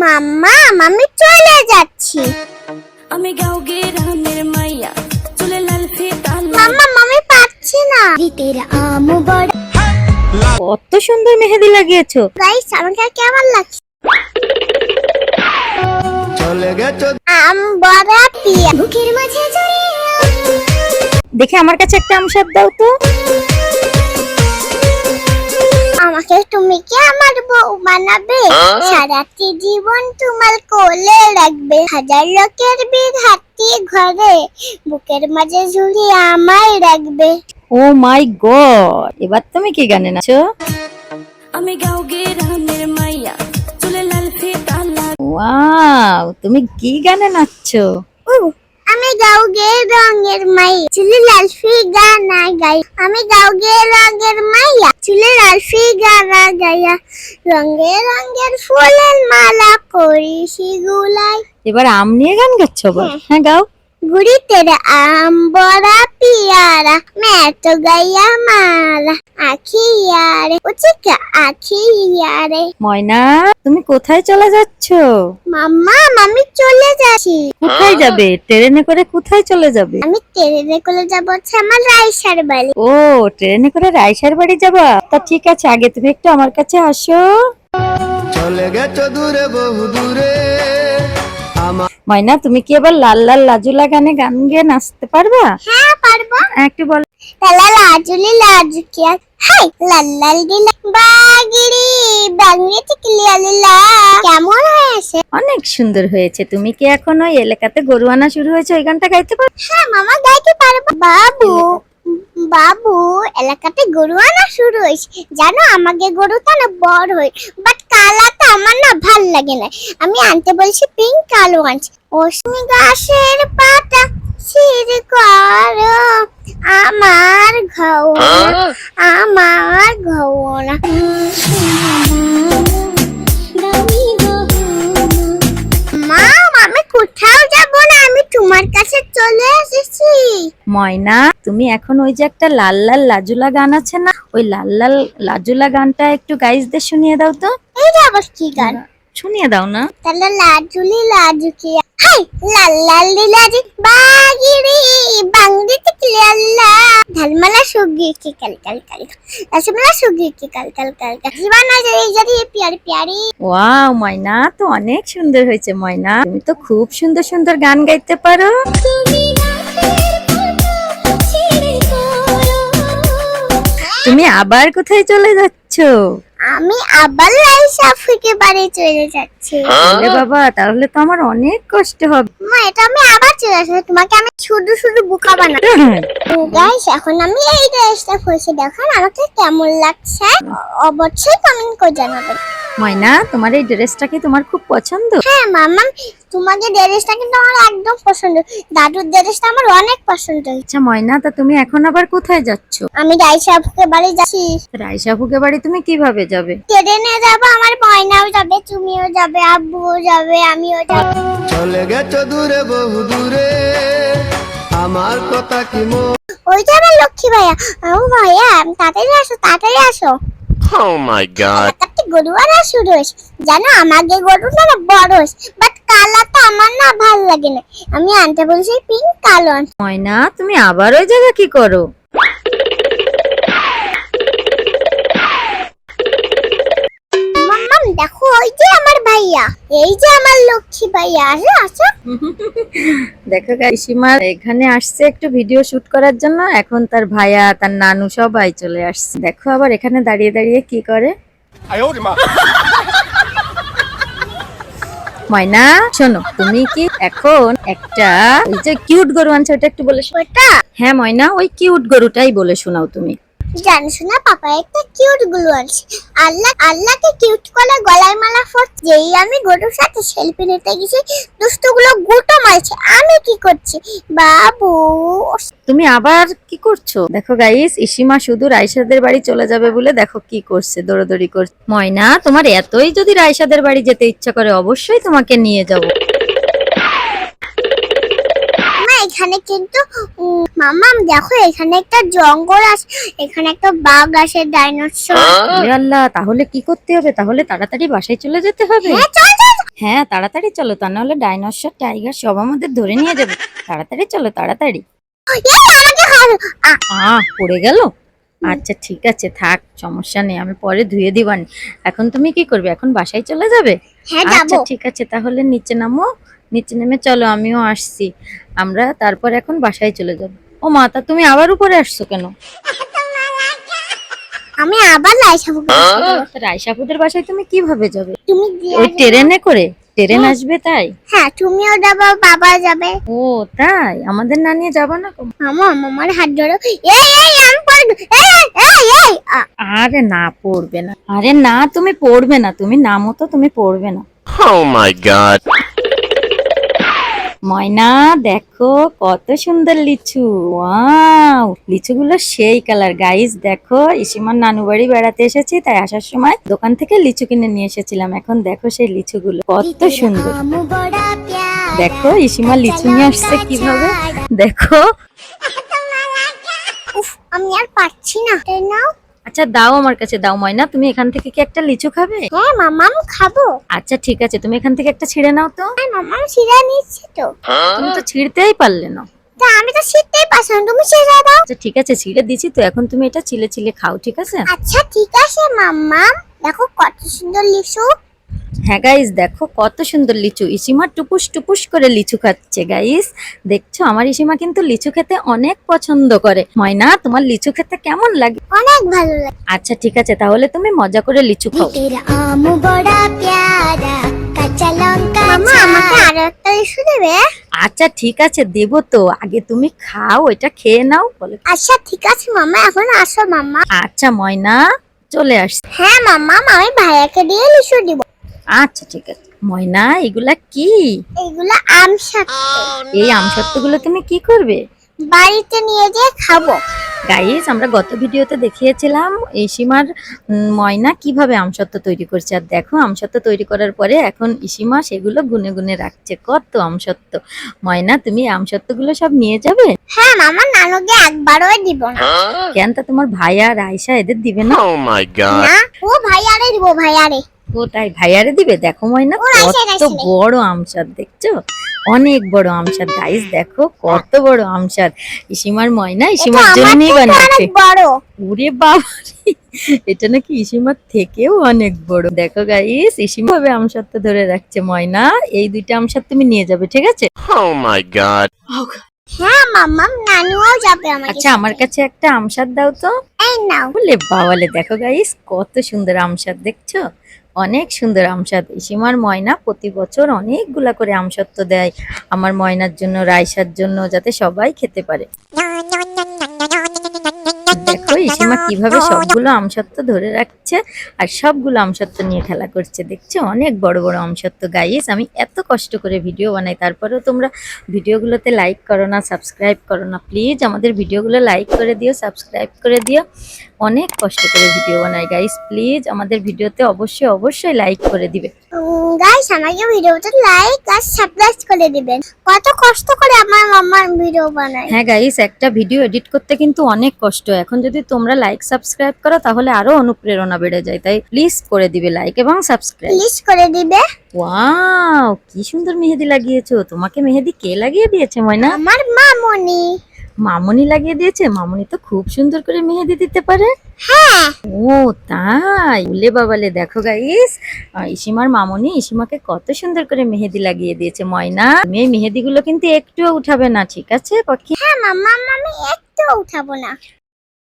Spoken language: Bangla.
মাম্মা আমি চলে যাচ্ছি। আমি গাঁও গ্রামের মাইয়া চুলে লাল ফিতা মাম্মা আমি পাচ্ছি না। কত সুন্দর মেহেদি লাগিয়েছো। গাইস আমাকে কেমন লাগছে? চলে গেছো আম বড়া পিয়া বুকের মাঝে দেখে আমার কাছে একটা আমসাদ দাও তো। আমাকে তুমি কি আমার বউ বানাবে? সারাটি জীবন তোমার কোলে রাখবে। হাজার লোকের ভিড় হাঁটি ঘরে বুকের মাঝে ঝুলিয়ে আমায় রাখবে। ও মাই গড, এবার তুমি কি গানে নাচো? আমি গাঁও গ্রামের মাইয়া চুলে লাল ফিতা ওয়াও, তুমি কি গানে নাচছো? আমি গাও গে রঙের মাইয়া চুলে লাল গানা গাই। আমি গাও গে রঙের মাইয়া চুলে লাল গানা গাইয়া রঙে রঙের ফুলের মালা করি শিগুলাই। এবার আম নিয়ে গান গাচ্ছো? হ্যাঁ গাও। गुड़ी तेरा आम बड़ा प्यारा मैं तो गया मारा आखी यारे उचिका आखी यारे। ময়না, তুমি কোথায় চলে যাচ্ছো? মাম্মা আমি চলে যাচ্ছি। কোথায় যাবে? ট্রেনে করে কোথায় চলে যাবে? আমি ট্রেনে করে যাবো হচ্ছে আমার রাইসার বাড়ি। ও, ট্রেনে করে রাইসার বাড়ি যাবা? তা ঠিক আছে, আগে তুমি একটু আমার কাছে আসো। চলে গেছো দূরে বহু দূরে। ময়না, তুমি কি এবার লাল লাল লাজুলা গানে গান গেয়ে নাচতে পারবা? হ্যাঁ পারবো। একটু বল। লালা লাজুলি লাজুকিয়া হাই লাল্লাল দিলা বাগিরি বাংলি টিকলিয়া লিলা। কেমন হয়েছে? অনেক সুন্দর হয়েছে। তুমি কি এখন ওই এলাকাতে গরু আনা শুরু হয়েছে ওই গানটা গাইতে পারো? হ্যাঁ মামা গাইতে পারবো। বাবু বাবু এলাকাতে গরু আনা শুরু হয়েছে। জানো আমাকে গরুটা না বড় হয়, বাট কালাটা আমার না ভাল লাগে না। আমি আনতে বলছি পিঙ্ক কালো আনছি। ওসমি গাছের পাতা ছিঁড় করো আমার ঘাও আমার ঘাও না। মা আমি কোথাও যাব না, আমি তোমার কাছে চলে এসেছি। ময়না, তুমি এখন ওই যে একটা লাল লাল লাজুলা গান আছে না, ওই লাল লাল লাজুলা গানটা একটু গাইজদের শুনিয়ে দাও তো। এইটা আবার কি গান? শুনিয়ে দাও না। তাহলে লাজুলি লাজুকিয়া হাই লাল্লালি লাজি বাগিরি বাংলি টিকলিয়াল্লা ঝালমালা সুগি কি কাল কাল কাল রসমালা সুগি কি কাল কাল কাল জীবনা যদি প্যারি প্যারি। ওয়াও ময়না, তো অনেক সুন্দর হয়েছে। ময়না, তুমি তো খুব সুন্দর সুন্দর গান গাইতে পারো। তুমি আবার কোথায় চলে যাচ্ছো? আমি আবার রাইসাফিকে বাড়ি চলে যাচ্ছি। আরে বাবা, তাহলে তো আমার অনেক কষ্ট হবে। মা এটা আমি আবার চলে আসবো, তোমাকে আমি শুধু শুধু বোকা বানাবো। গাইস এখন আমি এই ড্রেসটা পরেছি, দেখেন আমাকে কেমন লাগছে অবশ্যই কমেন্ট করে জানাবেন। ময়না, তোমার এই ড্রেসটা কি তোমার খুব পছন্দ? হ্যাঁ মামা তোমাদের ড্রেসটা কিন্তু আমার একদম পছন্দ। দাদুর ড্রেসটা আমার অনেক পছন্দ। আচ্ছা ময়না, তা তুমি এখন আবার কোথায় যাচ্ছো? আমি রাইসাফুকে বাড়ি যাচ্ছি। রাইসাফুকে বাড়ি তুমি কিভাবে যাবে? ট্রেনে যাবো, আমার ময়নাও যাবে, তুমিও যাবে, আব্বুও যাবে, আমিও যাব। চলে গেছো দূরে বহু দূরে। আমার কথা কি ওই যে আমার লক্ষ্মী ভাইয়া। ও ভাইয়া তাড়াতাড়ি আসো তাড়াতাড়ি আসো। Oh my god. এলাকাতে গরু আনা শুরু হয়েছে। জানো আমাকে গরুটা না বড় হয়েছে, বাট কালারটা আমার না ভাল লাগে না। আমি আনতে বলছি পিঙ্ক কালো। ময়না, তুমি আবার ওই জায়গা কি করো? মাম্মাম দেখো ওই যে আমার ভাইয়া, এই যে আমার লক্ষ্মী ভাইয়া। আসো আসো। দেখো পিসিমা এখানে আসছে একটু ভিডিও শুট করার জন্য। এখন তার ভাইয়া তার নানু সবাই চলে আসছে। দেখো আবার এখানে দাঁড়িয়ে দাঁড়িয়ে কি করে। ময়না শোনো, তুমি কি এখন একটা ওই যে কিউট গরু আনছে ওটা একটু বলে শোনাও। ওটা হ্যাঁ ময়না, ওই কিউট গরুটাই বলে শোনাও তুমি। জানো শোনা পাপা একটা কিউট গুলো আছে। আল্লাহকে কিউট করে গলায় মালা পরছে। যেই আমি গরুর সাথে সেলফি নিতে গেছি, দুষ্টগুলো গুটো মারছে। আমি কি করছি বাবু? তুমি আবার কি করছো? দেখো গাইস, ইসিমা শুধু রাইসাদের বাড়ি চলে যাবে বলে দেখো কি করছে, দৌড়াদৌড়ি করছে। ময়না, তোমার এতই যদি রাইসাদের বাড়ি যেতে ইচ্ছা করে অবশ্যই তোমাকে নিয়ে যাবো। এখানে কিন্তু মামাম দেখো এখানে একটা জঙ্গল আছে, এখানে একটা বাঘ আছে, ডাইনোসর। আল্লাহ, তাহলে কি করতে হবে? তাহলে তাড়াতাড়ি বাসায় চলে যেতে হবে। হ্যাঁ চল চল। হ্যাঁ তাড়াতাড়ি চলো, তা নাহলে ডাইনোসর টাইগার সব আমাদের ধরে নিয়ে যাবে। তাড়াতাড়ি চলো তাড়াতাড়ি। আমাকে খাবে। পড়ে গেল। আচ্ছা ঠিক আছে থাক, সমস্যা নেই, আমি পরে ধুয়ে দিবানি। এখন তুমি কি করবে? এখন বাসায় চলে যাবে? হ্যাঁ আচ্ছা যাবো। ঠিক আছে, তাহলে নিচে নামো। নিচে নেমে চলো, আমিও আসছি। আমরা তারপর এখন বাসায় চলে যাব। ও মা, তা তুমি আবার উপরে আসছো কেন? আমি আবার লাইসাবো। রাইসাপুদের বাসায় তুমি কিভাবে যাবে? তুমি দিয়ে ওই যাবে। ট্রেনে করে? ট্রেন আসবে তাই? হ্যাঁ তুমিও যাবে, বাবা যাবে। ও তাই, আমাদের না নিয়ে যাবা না? আমার হাত ধরো। এই আমি পড়ব। এই আরে না, পড়বে না। আরে না, তুমি পড়বে না, তুমি নামো তো, তুমি পড়বে না। Oh my god. ময়না দেখো কত সুন্দর লিচু, ওয়াও লিচুগুলো সেই কালার। গাইস দেখো, ইসিমার নানু বাড়ি বেড়াতে এসেছি, তাই আসার সময় দোকান থেকে লিচু কিনে নিয়ে এসেছিলাম। এখন দেখো সেই লিচুগুলো কত সুন্দর। দেখো ইসিমা লিচু নিয়ে আসছে কিভাবে, দেখো। উফ, আমি আর পারছি না। তাই নাও। আচ্ছা দাও, আমার কাছে দাও। ময়না তুমি এখান থেকে কি একটা লিচু খাবে? হ্যাঁ মামা আমি খাবো। আচ্ছা ঠিক আছে, তুমি এখান থেকে একটা ছিঁড়ে নাও তো। হ্যাঁ মামা আমি সিরা নিচ্ছি তো। তুমি তো ছিঁড়তেই পারলে না। তা আমি তো শিখতেই পারছি না, তুমি সিরা দাও। আচ্ছা ঠিক আছে, ছিঁড়ে দিছি তো, এখন তুমি এটা চিলে চিলে খাও, ঠিক আছে? আচ্ছা ঠিক আছে মাম্মা। দেখো কত সুন্দর লিচু। হ্যাঁ গাইস দেখো কত সুন্দর লিচু। ইসিমা টুপুস টুপুস করে লিচু খাচ্ছে। গাইস দেখছো, আমার ইসিমা কিন্তু লিচু খেতে অনেক পছন্দ করে। ময়না তোমার লিচু খেতে কেমন লাগে? অনেক ভালো লাগে। আচ্ছা ঠিক আছে, তাহলে তুমি মজা করে লিচু খাও। মামা আমাকে আরো একটা লিচু দেবে? আচ্ছা ঠিক আছে দেবো তো, আগে তুমি খাও, এটা খেয়ে নাও বলে। আচ্ছা ঠিক আছে মামা, এখন আসো মামা। আচ্ছা ময়না চলে আসছে। হ্যাঁ মামা আমি ভাইয়াকে দিয়ে লিচু দিব। আচ্ছা ঠিক আছে। ময়না এগুলা কি? এইগুলো আম সত্ত্ব। এই আমসত্ত্বগুলো তুমি কি করবে? বাড়িতে নিয়ে যেয়ে খাবো। গাইস আমরা গত ভিডিওতে দেখিয়েছিলাম ইসিমার ময়না কিভাবে আমসত্ত্ব তৈরি করছে। আর দেখো আমসত্ত্ব তৈরি করার পরে এখন ইসিমা সেগুলো গুনে গুনে রাখছে, কত আমসত্ত্ব। ময়না তুমি আমসত্ত্বগুলো সব নিয়ে যাবে? হ্যাঁ মামা, নানুকে একবারও দিব না। কেন, তা তোমার ভাইয়া আর আয়শা এদের দিবে না? Oh my god. না ও ভাইয়ারে দিব, ভাইয়ারে। ও তাই, ভাইয়ারে দিবে? দেখো ময়না ও রাইসে, কত রাইসে। বড় আমসাদ, দেখছো অনেক বড় আমসাদ। গাইস দেখো কত বড় আমসাদ। ইসিমার ময়না ইসিমার এটা আমার জন্যই থেকে বানিয়েছে। অনেক বড়। ওরে বাবা রে, এটা নাকি ইসিমার থেকেও অনেক বড়। দেখো গাইস ইসিমা ভাবে আমসত্ত্ব ধরে রাখছে। ময়না এই দুইটা আমসাদ তুমি নিয়ে যাবে, ঠিক আছে? Oh my god. হ্যাঁ মামা, নানুও যাবে আমাকে। আচ্ছা আমার কাছে একটা আমসাদ দাও তো। এই নাও। বলে বাবালে, দেখো গাইস কত সুন্দর আমসাদ, দেখছো অনেক সুন্দর আমসাদ। ইসিমার ময়না প্রতি বছর অনেকগুলা করে আমসত্ত্ব দেয় আমার ময়নার জন্য, রাইসার জন্য, যাতে সবাই খেতে পারে। দেখো ইসিমা কিভাবে সবগুলো আমসত্ত্ব ধরে রাখছে আর সবগুলো আমসত্ত্ব নিয়ে খেলা করছে, দেখছো অনেক বড় বড় আমসত্ত্ব। গাইস আমি এত কষ্ট করে ভিডিও বানাই, তারপরেও তোমরা ভিডিওগুলোতে লাইক করো না, সাবস্ক্রাইব করো না। প্লিজ আমাদের ভিডিওগুলো লাইক করে দিও, সাবস্ক্রাইব করে দিও। অনেক কষ্ট করে ভিডিও বানাই গাইস, প্লিজ আমাদের ভিডিওতে অবশ্যই অবশ্যই লাইক করে দিবে। গাইস আমাকে ভিডিওটা লাইক আর সাবস্ক্রাইব করে দিবেন। কত কষ্ট করে আমার মাম্মা ভিডিও বানায়। হ্যাঁ গাইস একটা ভিডিও এডিট করতে কিন্তু অনেক কষ্ট। এখন যদি তোমরা লাইক সাবস্ক্রাইব করো তাহলে আরো অনুপ্রেরণা বেড়ে যায়, তাই প্লিজ করে দিবে লাইক এবং সাবস্ক্রাইব। প্লিজ করে দিবে। ওয়াও কি সুন্দর মেহেদি লাগিয়েছো। তোমাকে মেহেদি কে লাগিয়ে দিয়েছে ময়না? আমার মামনি। মামনি লাগিয়ে দিয়েছে? মামনি তো খুব সুন্দর করে মেহেদি দিতে পারে। হ্যাঁ ও তাই, উলে বাবালে দেখো গাইস ইসিমার মামনি ইসিমাকে কত সুন্দর করে মেহেদি লাগিয়ে দিয়েছে। ময়না তুমি এই মেহেদি গুলো কিন্তু একটুও উঠাবে না, ঠিক আছে পাখি? হ্যাঁ মাম্মা, আমি একটু উঠাবো না।